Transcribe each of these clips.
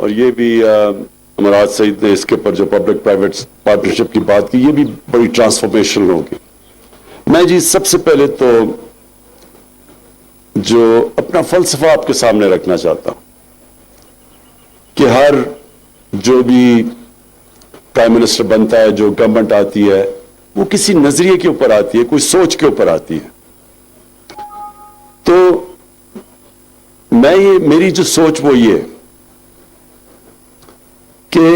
اور یہ بھی امراض سعید نے اس کے پر جو پبلک پرائیویٹ پارٹنرشپ کی بات کی، یہ بھی بڑی ٹرانسفارمیشن ہوگی. میں جی سب سے پہلے تو جو اپنا فلسفہ آپ کے سامنے رکھنا چاہتا ہوں کہ ہر جو بھی پرائم منسٹر بنتا ہے، جو گورنمنٹ آتی ہے، وہ کسی نظریے کے اوپر آتی ہے، کوئی سوچ کے اوپر آتی ہے. تو میری جو سوچ وہ یہ کہ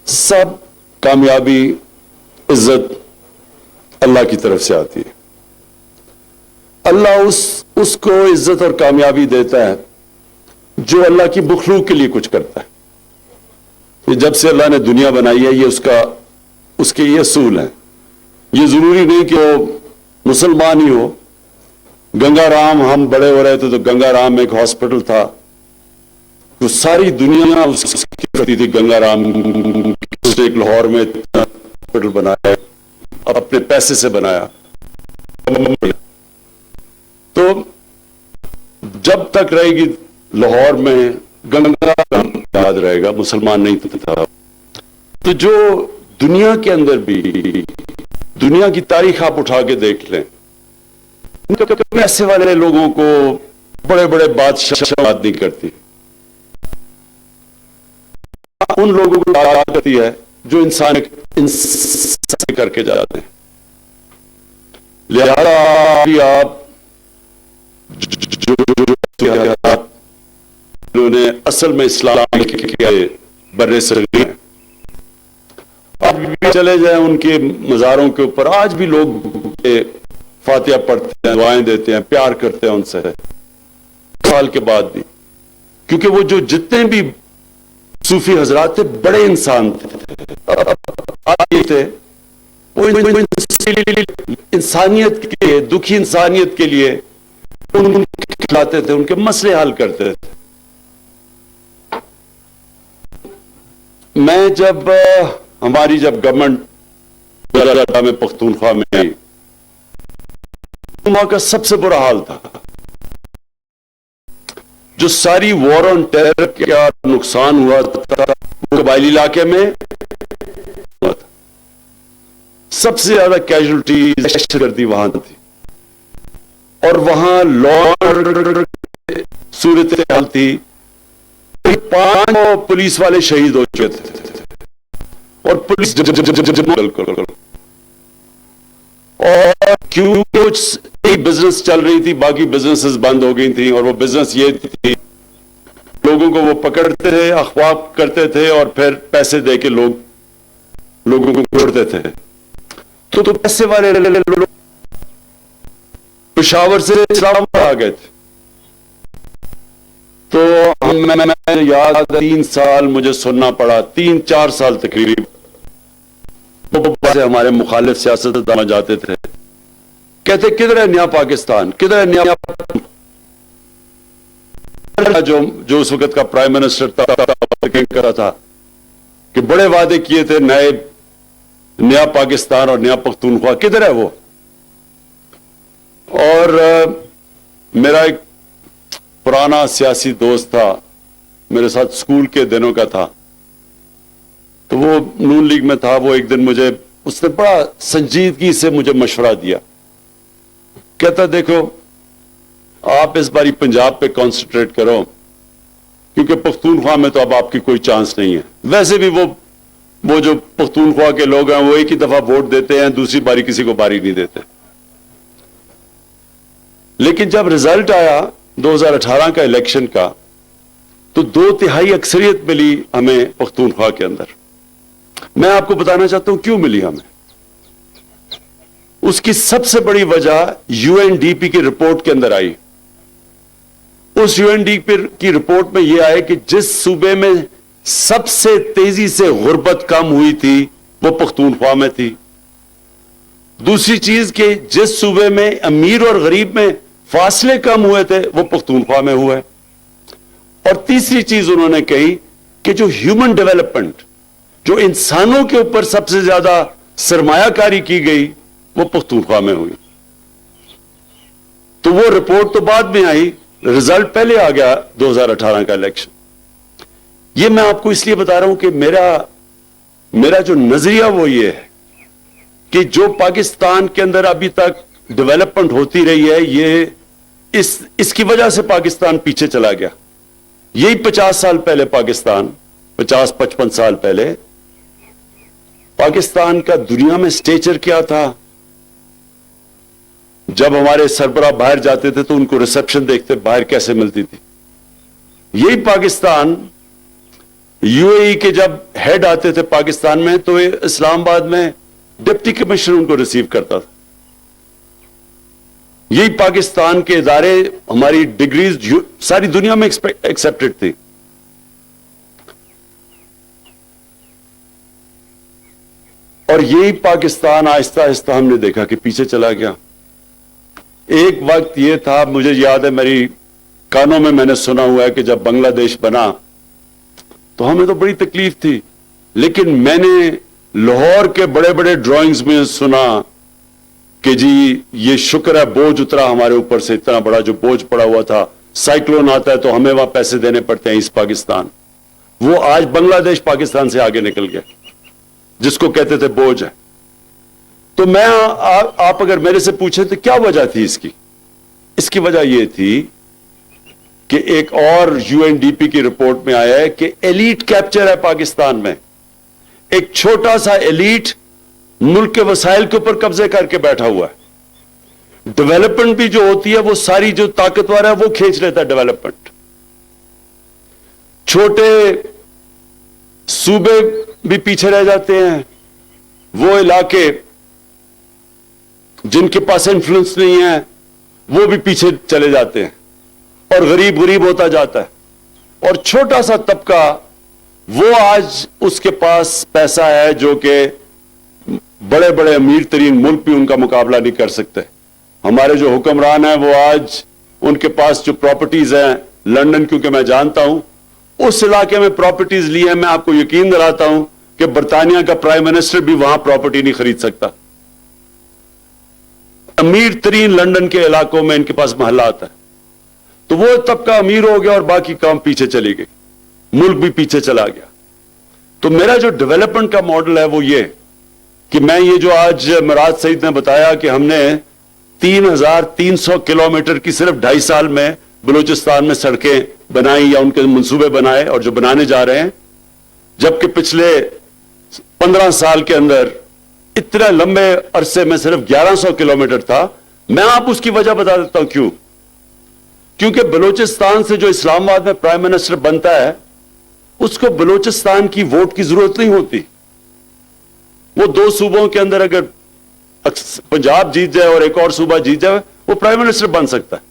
سب کامیابی، عزت اللہ کی طرف سے آتی ہے. اللہ اس کو عزت اور کامیابی دیتا ہے جو اللہ کی مخلوق کے لیے کچھ کرتا ہے. یہ جب سے اللہ نے دنیا بنائی ہے، یہ اس کے یہ اصول ہیں. یہ ضروری نہیں کہ وہ مسلمان ہی ہو. گنگا رام، ہم بڑے ہو رہے تھے تو گنگا رام ایک ہاسپٹل تھا، تو ساری دنیا اس کی کرتی تھی. گنگا رام ایک لاہور میں ہاسپٹل بنایا، اپنے پیسے سے بنایا. تو جب تک رہے گی لاہور میں گنگا رام یاد رہے گا، مسلمان نہیں تھا. تو جو دنیا کے اندر بھی، دنیا کی تاریخ آپ اٹھا کے دیکھ لیں، پیسے والے لوگوں کو بڑے بڑے بادشاہ بات نہیں کرتی. ان لوگوں کو بات کرتی ہے جو انسان کر کے جاتے ہیں. لہذا آپ جو نے اصل میں اسلام کے برے صغیر ہیں، آپ چلے جائیں ان کے مزاروں کے اوپر، آج بھی لوگ فاتحہ پڑھتے ہیں، دعائیں دیتے ہیں، پیار کرتے ہیں ان سے سال کے بعد بھی. کیونکہ وہ جو جتنے بھی صوفی حضرات تھے، بڑے انسان تھے. وہ انسانیت کے لیے، دکھی انسانیت کے لیے کھلاتے تھے، ان کے مسئلے حل کرتے تھے. میں جب گورنمنٹ میں پختونخوا میں آئی، وہاں کا سب سے برا حال تھا. جو ساری وار آن ٹیرر کا نقصان ہوا تھا وہ قبائلی علاقے میں ہوا تھا. سب سے زیادہ کیجولٹی دہشت گردی وہاں تھی، اور وہاں لا اینڈ آرڈر صورت حال تھی. 5 پولیس والے شہید ہو چکے تھے، اور پولیس اور کیونکہ ایک بزنس چل رہی تھی، باقی بزنسز بند ہو گئی تھی. اور وہ بزنس یہ تھی، لوگوں کو وہ پکڑتے تھے، اغوا کرتے تھے، اور پھر پیسے دے کے لوگوں کو چھوڑتے تھے. تو پیسے والے لوگ پشاور سے اسلام آباد آ گئے تھے. تو میں یاد 3 سال مجھے سننا پڑا، 3-4 سال تقریباً ہمارے مخالف سیاستدان جاتے تھے، کہتے کدھر ہے نیا پاکستان، کدھر ہے نیا جو اس وقت کا پرائم منسٹر تھا کہ بڑے وعدے کیے تھے، نیا پاکستان اور نیا پختونخوا، کدھر ہے وہ؟ اور میرا ایک پرانا سیاسی دوست تھا، میرے ساتھ سکول کے دنوں کا تھا، تو وہ نون لیگ میں تھا. وہ ایک دن اس نے بڑا سنجیدگی سے مجھے مشورہ دیا. کہتا دیکھو آپ اس باری پنجاب پہ کانسنٹریٹ کرو، کیونکہ پختونخوا میں تو اب آپ کی کوئی چانس نہیں ہے. ویسے بھی وہ جو پختونخوا کے لوگ ہیں وہ ایک ہی دفعہ ووٹ دیتے ہیں، دوسری باری کسی کو باری نہیں دیتے. لیکن جب رزلٹ آیا 2018 کا الیکشن کا، تو 2/3 اکثریت ملی ہمیں پختونخوا کے اندر. میں آپ کو بتانا چاہتا ہوں کیوں ملی ہمیں. اس کی سب سے بڑی وجہ UNDP کی رپورٹ کے اندر آئی. اس UNDP کی رپورٹ میں یہ آئے کہ جس صوبے میں سب سے تیزی سے غربت کم ہوئی تھی وہ پختونخوا میں تھی. دوسری چیز کہ جس صوبے میں امیر اور غریب میں فاصلے کم ہوئے تھے وہ پختونخوا میں ہوئے. اور تیسری چیز انہوں نے کہی کہ جو ہیومن ڈیولپمنٹ، جو انسانوں کے اوپر سب سے زیادہ سرمایہ کاری کی گئی، وہ پختونخوا میں ہوئی. تو وہ رپورٹ تو بعد میں آئی، रिजल्ट पहले आ गया 2018 का इलेक्शन। ये मैं आपको इसलिए बता रहा हूं कि मेरा जो नजरिया वो ये है कि जो पाकिस्तान के अंदर अभी तक डेवलपमेंट होती रही है, ये इसकी वजह से पाकिस्तान पीछे चला गया। यही 50 साल पहले पाकिस्तान, 50-55 साल पहले पाकिस्तान का दुनिया में स्टेचर क्या था। जब हमारे सरबराह बाहर जाते थे तो उनको रिसेप्शन देखते बाहर कैसे मिलती थी। यही पाकिस्तान यूएई के जब हेड आते थे पाकिस्तान में तो इस्लामाबाद में डिप्टी कमिश्नर उनको रिसीव करता था। यही पाकिस्तान के इदारे, हमारी डिग्रीज सारी दुनिया में एक्सेप्टेड थी। और यही पाकिस्तान आहिस्ता आहिस्ता हमने देखा कि पीछे चला गया। एक वक्त यह था, मुझे याद है, मेरी कानों में मैंने सुना हुआ है कि जब बांग्लादेश बना तो हमें तो बड़ी तकलीफ थी, लेकिन मैंने लाहौर के बड़े बड़े ड्राइंग्स में सुना कि जी ये शुक्र है बोझ उतरा हमारे ऊपर से, इतना बड़ा जो बोझ पड़ा हुआ था, साइक्लोन आता है तो हमें वहां पैसे देने पड़ते हैं ईस्ट पाकिस्तान। वो आज बांग्लादेश पाकिस्तान से आगे निकल गया, जिसको कहते थे बोझ है। तो मैं आप अगर मेरे से पूछे तो क्या वजह थी इसकी वजह यह थी कि एक और यूएनडीपी की रिपोर्ट में आया है कि एलीट कैप्चर है पाकिस्तान में। एक छोटा सा एलीट मुल्क के वसाइल के ऊपर कब्जे करके बैठा हुआ है। डेवलपमेंट भी जो होती है वो सारी जो ताकतवर है वो खींच लेता है डेवलपमेंट। छोटे सूबे भी पीछे रह जाते हैं, वो इलाके जिनके पास इन्फ्लुएंस नहीं है वो भी पीछे चले जाते हैं और गरीब गरीब होता जाता है। और छोटा सा तबका वो आज उसके पास पैसा है जो कि बड़े बड़े अमीर तरीन मुल्क भी उनका मुकाबला नहीं कर सकते। हमारे जो हुक्मरान हैं वो आज उनके पास जो प्रॉपर्टीज हैं लंदन, क्योंकि मैं जानता हूं उस इलाके में प्रॉपर्टीज ली है, मैं आपको यकीन दिलाता हूं कि बरतानिया का प्राइम मिनिस्टर भी वहां प्रॉपर्टी नहीं खरीद सकता। अमीर तरीन लंदन के इलाकों में इनके पास महल्ला आता है। तो वो तबका अमीर हो गया और बाकी काम पीछे चली गई, मुल्क भी पीछे चला गया। तो मेरा जो डेवलपमेंट का मॉडल है वो ये कि मैं ये जो आज मुराद सईद ने बताया कि हमने 3,300 किलोमीटर की सिर्फ 2.5 साल में बलूचिस्तान में सड़कें बनाई या उनके मंसूबे बनाए और जो बनाने जा रहे हैं, जबकि पिछले 15 साल के अंदर इतने लंबे अरसे में सिर्फ 1100 किलोमीटर था। मैं आप उसकी वजह बता देता हूं क्यों। क्योंकि बलूचिस्तान से जो इस्लामाबाद में प्राइम मिनिस्टर बनता है उसको बलूचिस्तान की वोट की जरूरत नहीं होती। वो 2 सूबों के अंदर अगर पंजाब जीत जाए और एक और सूबा जीत जाए वो प्राइम मिनिस्टर बन सकता है।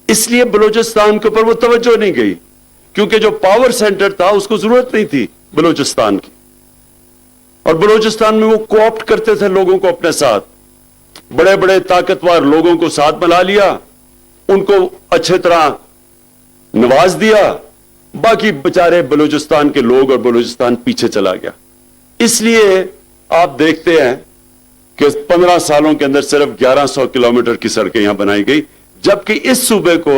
इसलिए बलूचिस्तान के ऊपर वो तवज्जो नहीं गई, क्योंकि जो पावर सेंटर था उसको जरूरत नहीं थी बलूचिस्तान की। और बलूचिस्तान में वो कोऑप्ट करते थे लोगों को अपने साथ, बड़े बड़े ताकतवर लोगों को साथ मिला लिया, उनको अच्छे तरह नवाज दिया, बाकी बेचारे बलूचिस्तान के लोग और बलूचिस्तान पीछे चला गया। इसलिए आप देखते हैं कि 15 सालों के अंदर सिर्फ 1100 किलोमीटर की सड़कें यहां बनाई गई, जबकि इस सूबे को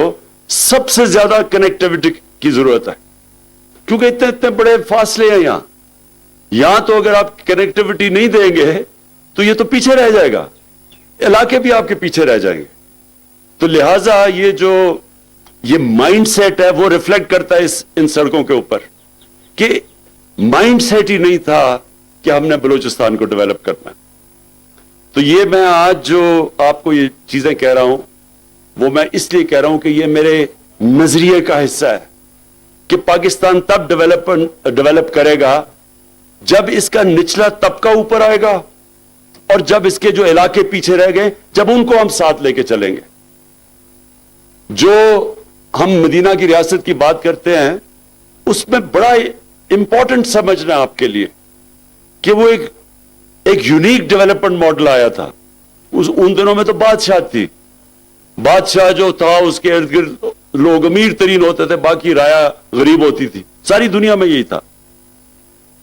सबसे ज्यादा कनेक्टिविटी की जरूरत है, क्योंकि इतने इतने बड़े फासले हैं यहां तो अगर आप कनेक्टिविटी नहीं देंगे तो ये तो पीछे रह जाएगा, इलाके भी आपके पीछे रह जाएंगे। तो लिहाजा ये माइंडसेट है वो रिफ्लेक्ट करता है इन सड़कों के ऊपर कि माइंडसेट ही नहीं था कि हमने बलूचिस्तान को डेवलप करना है। तो ये मैं आज जो आपको ये चीजें कह रहा हूं वो मैं इसलिए कह रहा हूं कि ये मेरे नजरिए का हिस्सा है कि पाकिस्तान तब डेवलप करेगा जब इसका निचला तबका ऊपर आएगा और जब इसके जो इलाके पीछे रह गए जब उनको हम साथ लेके चलेंगे। जो हम मदीना की रियासत की बात करते हैं उसमें बड़ा इंपॉर्टेंट समझना आपके लिए कि वो एक यूनिक डेवलपमेंट मॉडल आया था। उन दिनों में तो बादशाह थी, बादशाह जो था उसके इर्द गिर्द लोग अमीर तरीन होते थे, बाकी राया गरीब होती थी। सारी दुनिया में यही था।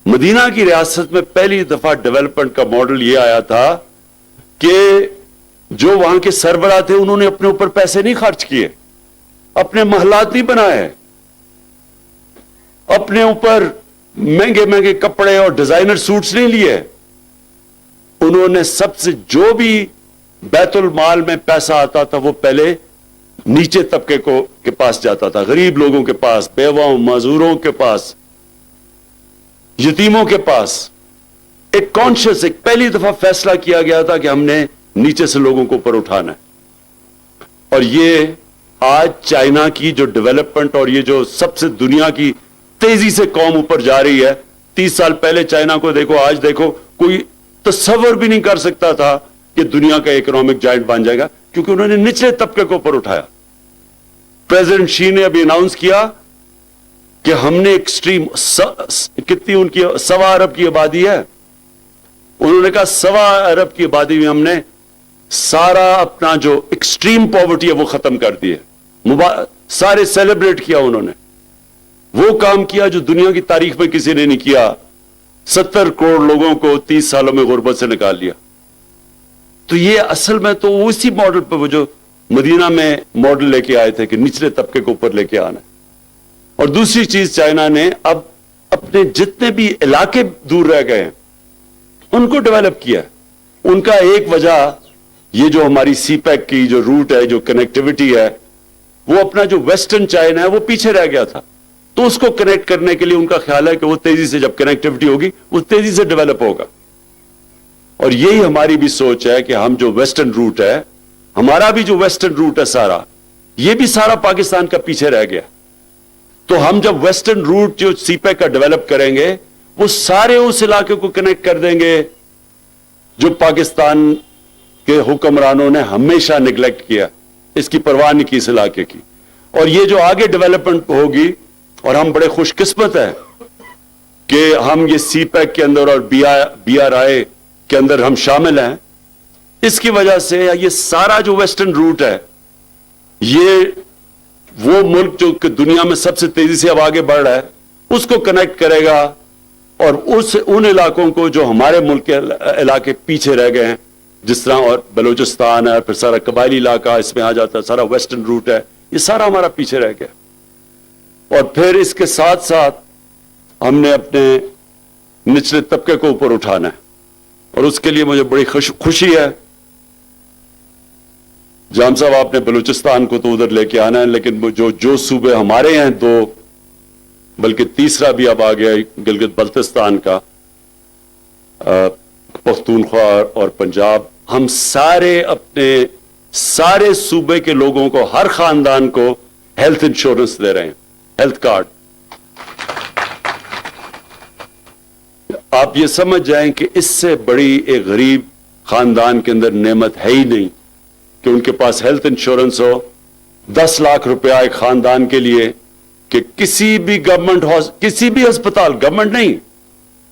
मदीना की रियासत में पहली दफा डेवलपमेंट का मॉडल यह आया था कि जो वहां के सरबराह थे उन्होंने अपने ऊपर पैसे नहीं खर्च किए, اپنے محلات نہیں بنائے, اپنے اوپر مہنگے مہنگے کپڑے اور ڈیزائنر سوٹس نہیں لیے. انہوں نے سب سے جو بھی بیت المال میں پیسہ آتا تھا وہ پہلے نیچے طبقے کے پاس جاتا تھا, غریب لوگوں کے پاس, بیواؤں, معذوروں کے پاس, یتیموں کے پاس. ایک کانشیس, ایک پہلی دفعہ فیصلہ کیا گیا تھا کہ ہم نے نیچے سے لوگوں کو اوپر اٹھانا ہے. اور یہ آج چائنا کی جو ڈیولپمنٹ اور یہ جو سب سے دنیا کی تیزی سے قوم اوپر جا رہی ہے, 30 سال پہلے چائنا کو دیکھو, آج دیکھو, کوئی تصور بھی نہیں کر سکتا تھا کہ دنیا کا اکنامک جائنٹ بن جائے گا, کیونکہ انہوں نے نچلے طبقے کو اوپر اٹھایا. پریزیڈنٹ شی نے ابھی اناؤنس کیا کہ ہم نے ایکسٹریم, کتنی ان کی 1.25 ارب کی آبادی ہے, انہوں نے کہا 1.25 ارب کی آبادی میں ہم نے سارا اپنا جو ایکسٹریم پاورٹی ہے وہ ختم کر دی ہے. سارے سیلیبریٹ کیا انہوں نے, وہ کام کیا جو دنیا کی تاریخ میں کسی نے نہیں کیا. 70 کروڑ لوگوں کو 30 سالوں میں غربت سے نکال لیا. تو یہ اصل میں تو اسی ماڈل پہ وہ جو مدینہ میں ماڈل لے کے آئے تھے کہ نچلے طبقے کو اوپر لے کے آنا. اور دوسری چیز, چائنا نے اب اپنے جتنے بھی علاقے دور رہ گئے ہیں ان کو ڈیولپ کیا. ان کا ایک وجہ یہ جو ہماری سی پیک کی جو روٹ ہے, جو کنیکٹیوٹی ہے, وہ اپنا جو ویسٹرن چائنا ہے وہ پیچھے رہ گیا تھا, تو اس کو کنیکٹ کرنے کے لیے ان کا خیال ہے کہ وہ تیزی سے, جب کنیکٹیوٹی ہوگی وہ تیزی سے ڈیولپ ہوگا. اور یہی ہماری بھی سوچ ہے کہ ہم جو ویسٹرن روٹ ہے, ہمارا بھی جو ویسٹرن روٹ ہے سارا, یہ بھی سارا پاکستان کا پیچھے رہ گیا. تو ہم جب ویسٹرن روٹ جو سی پیک کا ڈیولپ کریں گے, وہ سارے اس علاقے کو کنیکٹ کر دیں گے جو پاکستان کے حکمرانوں نے ہمیشہ نیگلیکٹ کیا, اس کی پرواہ نہیں کی اس علاقے کی. اور یہ جو آگے ڈیولپمنٹ ہوگی, اور ہم بڑے خوش قسمت ہیں کہ ہم یہ سی پیک کے اندر اور بی آر آئی کے اندر ہم شامل ہیں. اس کی وجہ سے یہ سارا جو ویسٹرن روٹ ہے, یہ وہ ملک جو کہ دنیا میں سب سے تیزی سے اب آگے بڑھ رہا ہے, اس کو کنیکٹ کرے گا. اور ان علاقوں کو جو ہمارے ملک کے علاقے پیچھے رہ گئے ہیں, جس طرح اور بلوچستان ہے, پھر سارا قبائلی علاقہ اس میں آ جاتا ہے, سارا ویسٹرن روٹ ہے, یہ سارا ہمارا پیچھے رہ گیا. اور پھر اس کے ساتھ ساتھ ہم نے اپنے نچلے طبقے کو اوپر اٹھانا ہے. اور اس کے لیے مجھے بڑی خوشی ہے. جام صاحب, آپ نے بلوچستان کو تو ادھر لے کے آنا ہے, لیکن جو صوبے ہمارے ہیں 2, بلکہ تیسرا بھی اب آ گیا, گلگت بلتستان کا, پختونخوا اور پنجاب, ہم سارے اپنے سارے صوبے کے لوگوں کو, ہر خاندان کو ہیلتھ انشورنس دے رہے ہیں, ہیلتھ کارڈ. آپ یہ سمجھ جائیں کہ اس سے بڑی ایک غریب خاندان کے اندر نعمت ہے ہی نہیں کہ ان کے پاس ہیلتھ انشورنس ہو. 10 لاکھ روپیہ ایک خاندان کے لیے کہ کسی بھی کسی بھی ہسپتال, گورنمنٹ نہیں,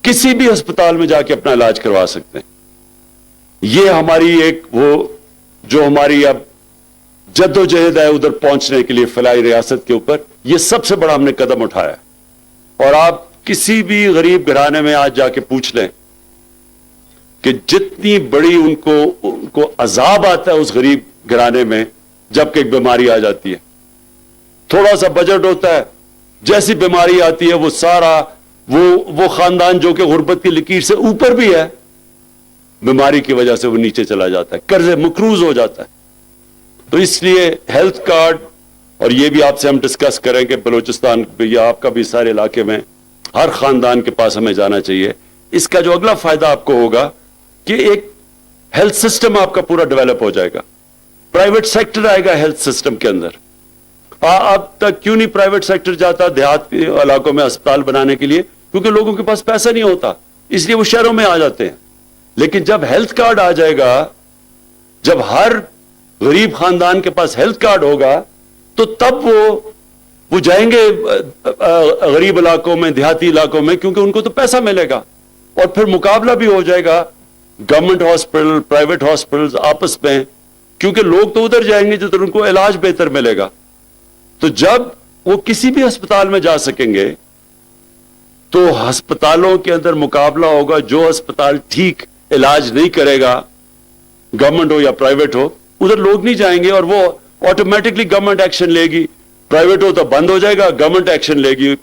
کسی بھی ہسپتال میں جا کے اپنا علاج کروا سکتے ہیں. یہ ہماری ایک وہ جو ہماری اب جد و جہد ہے ادھر پہنچنے کے لیے فلاحی ریاست کے اوپر, یہ سب سے بڑا ہم نے قدم اٹھایا. اور آپ کسی بھی غریب گھرانے میں آج جا کے پوچھ لیں کہ جتنی بڑی ان کو عذاب آتا ہے اس غریب گھرانے میں جب کہ ایک بیماری آ جاتی ہے. تھوڑا سا بجٹ ہوتا ہے, جیسی بیماری آتی ہے وہ سارا وہ خاندان جو کہ غربت کی لکیر سے اوپر بھی ہے, بیماری کی وجہ سے وہ نیچے چلا جاتا ہے, قرضے مقروض ہو جاتا ہے. تو اس لیے ہیلتھ کارڈ, اور یہ بھی آپ سے ہم ڈسکس کریں کہ بلوچستان یا آپ کا بھی سارے علاقے میں ہر خاندان کے پاس ہمیں جانا چاہیے. اس کا جو اگلا فائدہ آپ کو ہوگا کہ ایک ہیلتھ سسٹم آپ کا پورا ڈیولپ ہو جائے گا, پرائیویٹ سیکٹر آئے گا ہیلتھ سسٹم کے اندر. اب تک کیوں نہیں پرائیویٹ سیکٹر جاتا دیہات کے علاقوں میں اسپتال بنانے کے لیے؟ کیونکہ لوگوں کے پاس پیسہ نہیں ہوتا, اس لیے وہ شہروں میں آ جاتے ہیں. لیکن جب ہیلتھ کارڈ آ جائے گا, جب ہر غریب خاندان کے پاس ہیلتھ کارڈ ہوگا, تو تب وہ جائیں گے غریب علاقوں میں, دیہاتی علاقوں میں, کیونکہ ان کو تو پیسہ ملے گا. اور پھر مقابلہ بھی ہو جائے گا گورنمنٹ ہاسپٹل, پرائیویٹ ہاسپٹل آپس میں, کیونکہ لوگ تو ادھر جائیں گے جدھر ان کو علاج بہتر ملے گا. تو جب وہ کسی بھی ہسپتال میں جا سکیں گے تو ہسپتالوں کے اندر مقابلہ ہوگا. جو ہسپتال ٹھیک علاج نہیں کرے گا, گورنمنٹ ہو یا پرائیویٹ ہو, ادھر لوگ نہیں جائیں گے, اور وہ آٹومیٹکلی گورنمنٹ ایکشن لے گی. प्राइवेट हो तो बंद हो जाएगा, गवर्नमेंट एक्शन लेगी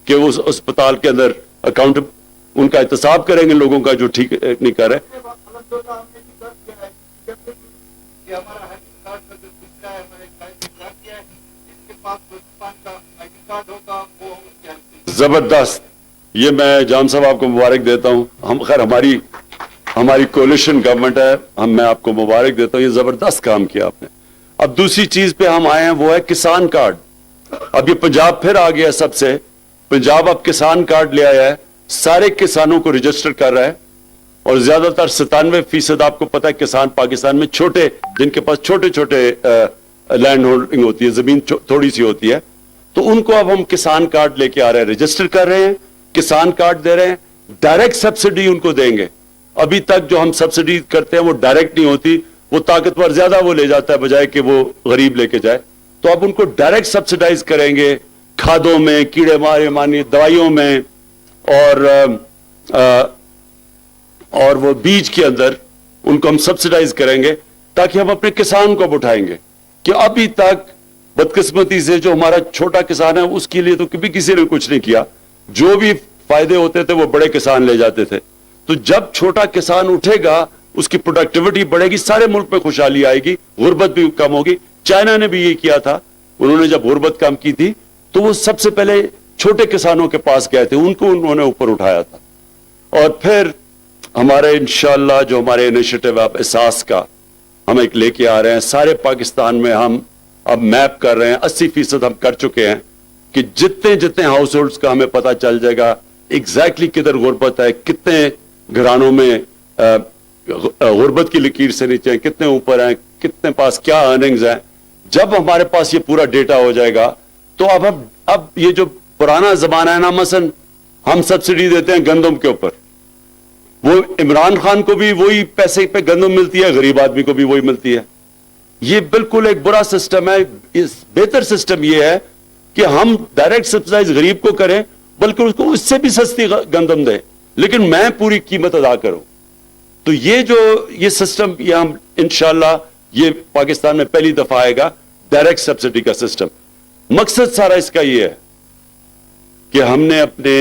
कि उस अस्पताल के अंदर अकाउंट उनका एहतसाब करेंगे लोगों का जो ठीक नहीं कर रहे। जबरदस्त, ये मैं जाम साहब आपको मुबारक देता हूं। हम खैर हमारी कोलिशन गवर्नमेंट है, मैं आपको मुबारक देता हूं, ये जबरदस्त काम किया आपने। अब दूसरी चीज पे हम आए हैं, वो है किसान कार्ड। अब ये पंजाब फिर आ गया सबसे, पंजाब अब किसान कार्ड ले आया है, सारे किसानों को रजिस्टर कर रहा है और ज्यादातर 97% आपको पता है किसान पाकिस्तान में छोटे, जिनके पास छोटे छोटे लैंड होल्डिंग होती है, जमीन थोड़ी सी होती है, तो उनको अब हम किसान कार्ड लेके आ रहे हैं, रजिस्टर कर रहे हैं, किसान कार्ड दे रहे हैं, डायरेक्ट सब्सिडी उनको देंगे। अभी तक जो हम सब्सिडी करते हैं वो डायरेक्ट नहीं होती, वो ताकतवर ज्यादा वो ले जाता है बजाय कि वो गरीब लेके जाए। तो अब उनको डायरेक्ट सब्सिडाइज करेंगे, खादों में, कीड़े मारे मारने दवाइयों में और वो बीज के अंदर उनको हम सब्सिडाइज करेंगे, ताकि हम अपने किसान को उठाएंगे। कि अभी तक बदकिस्मती से जो हमारा छोटा किसान है उसके लिए तो कभी किसी ने कुछ नहीं किया, जो भी फायदे होते थे वो बड़े किसान ले जाते थे। तो जब छोटा किसान उठेगा, उसकी प्रोडक्टिविटी बढ़ेगी, सारे मुल्क में खुशहाली आएगी, गुर्बत भी कम होगी। चाइना ने भी ये किया था, उन्होंने जब गुर्बत कम की थी तो वो सबसे पहले छोटे किसानों के पास गए थे, उनको उन्होंने ऊपर उठाया था। और फिर हमारे इंशाअल्लाह जो हमारे इनिशिएटिव आप एहसास का हम एक लेके आ रहे हैं, सारे पाकिस्तान में हम अब मैप कर रहे हैं, 80% हम कर चुके हैं कि जितने जितने हाउस होल्ड्स का हमें पता चल जाएगा एग्जैक्टली किधर गुर्बत है, कितने घरानों में गुर्बत की लकीर से नीचे हैं, कितने ऊपर हैं, कितने पास क्या अर्निंग्स हैं। जब हमारे पास ये पूरा डेटा हो जाएगा तो अब ये जो पुराना जमाना है ना, मसलन हम सब्सिडी देते हैं गंदम के ऊपर, वो इमरान खान को भी वही पैसे पे गंदम मिलती है, गरीब आदमी को भी वही मिलती है। ये बिल्कुल एक बुरा सिस्टम है। इस बेहतर सिस्टम ये है कि हम डायरेक्ट सब्सिडाइज गरीब को करें, बल्कि उसको उससे भी सस्ती गंदम दें, लेकिन मैं पूरी कीमत अदा करूं। तो ये सिस्टम ये हम इंशाअल्लाह ये पाकिस्तान में पहली दफा आएगा, डायरेक्ट सब्सिडी का सिस्टम। मकसद सारा इसका ये है कि हमने अपने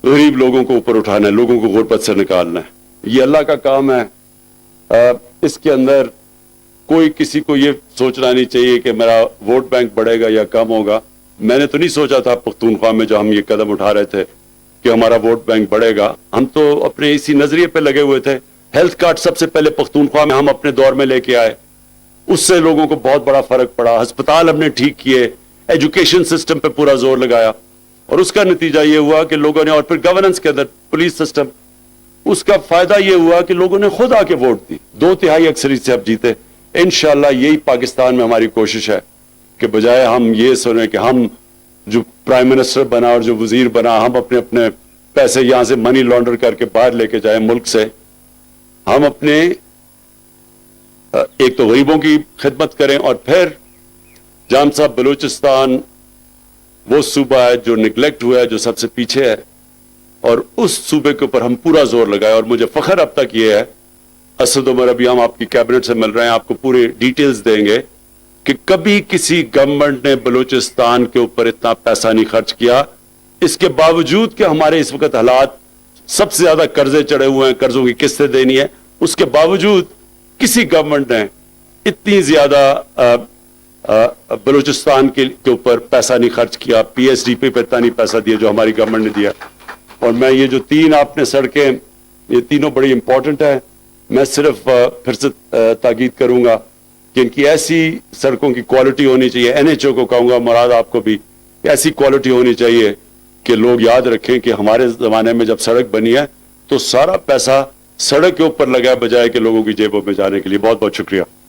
गरीब लोगों को ऊपर उठाना है, लोगों को गुर्बत से निकालना है। ये अल्लाह का काम है। इसके अंदर कोई किसी को ये सोचना नहीं चाहिए कि मेरा वोट बैंक बढ़ेगा या कम होगा। मैंने तो नहीं सोचा था पख्तूनख्वा में जो हम ये कदम उठा रहे थे कि हमारा वोट बैंक बढ़ेगा, हम तो अपने इसी नजरिए पे लगे हुए थे। हेल्थ कार्ड सबसे पहले पख्तूनख्वा में हम अपने दौर में लेके आए, उससे लोगों को बहुत बड़ा फर्क पड़ा। अस्पताल हमने ठीक किए, एजुकेशन सिस्टम पे पूरा जोर लगाया और उसका नतीजा ये हुआ कि लोगों ने, और फिर गवर्नेंस के अंदर पुलिस सिस्टम, उसका फायदा ये हुआ कि लोगों ने खुद आके वोट दी, 2/3 अक्सरियत से अब जीते। इंशाअल्लाह यही पाकिस्तान में हमारी कोशिश है कि बजाय हम ये सुने कि हम जो प्राइम मिनिस्टर बना और जो वजीर बना, हम अपने अपने पैसे यहां से मनी लॉन्डर करके बाहर लेके जाए मुल्क से, हम अपने एक तो गरीबों की खिदमत करें और फिर जाम साहब बलूचिस्तान वो सूबा है जो निगलेक्ट हुआ है, जो सबसे पीछे है, और उस सूबे के ऊपर हम पूरा जोर लगाए। और मुझे फख्र अब तक ये है, असद उमर अभी हम आपकी कैबिनेट से मिल रहे हैं, आपको पूरे डिटेल्स देंगे कि कभी किसी गवर्नमेंट ने बलूचिस्तान के ऊपर इतना पैसा नहीं खर्च किया, इसके बावजूद कि हमारे इस वक्त हालात सबसे ज्यादा कर्जे चढ़े हुए हैं, कर्जों की किस्तें देनी है, उसके बावजूद किसी गवर्नमेंट ने इतनी ज्यादा बलूचिस्तान के ऊपर पैसा नहीं खर्च किया, पीएसडीपी पे इतना नहीं पैसा दिया जो हमारी गवर्नमेंट ने दिया। और मैं ये जो 3 आपने सड़कें, ये तीनों बड़ी इंपॉर्टेंट है। मैं सिर्फ फिर से ताकीद करूंगा कि इनकी ऐसी सड़कों की क्वालिटी होनी चाहिए, एनएचओ को कहूंगा, मुराद आपको भी, ऐसी क्वालिटी होनी चाहिए कि लोग याद रखें कि हमारे जमाने में जब सड़क बनी है तो सारा पैसा सड़क के ऊपर लगा बजाय कि लोगों की जेबों में जाने के लिए। बहुत बहुत शुक्रिया।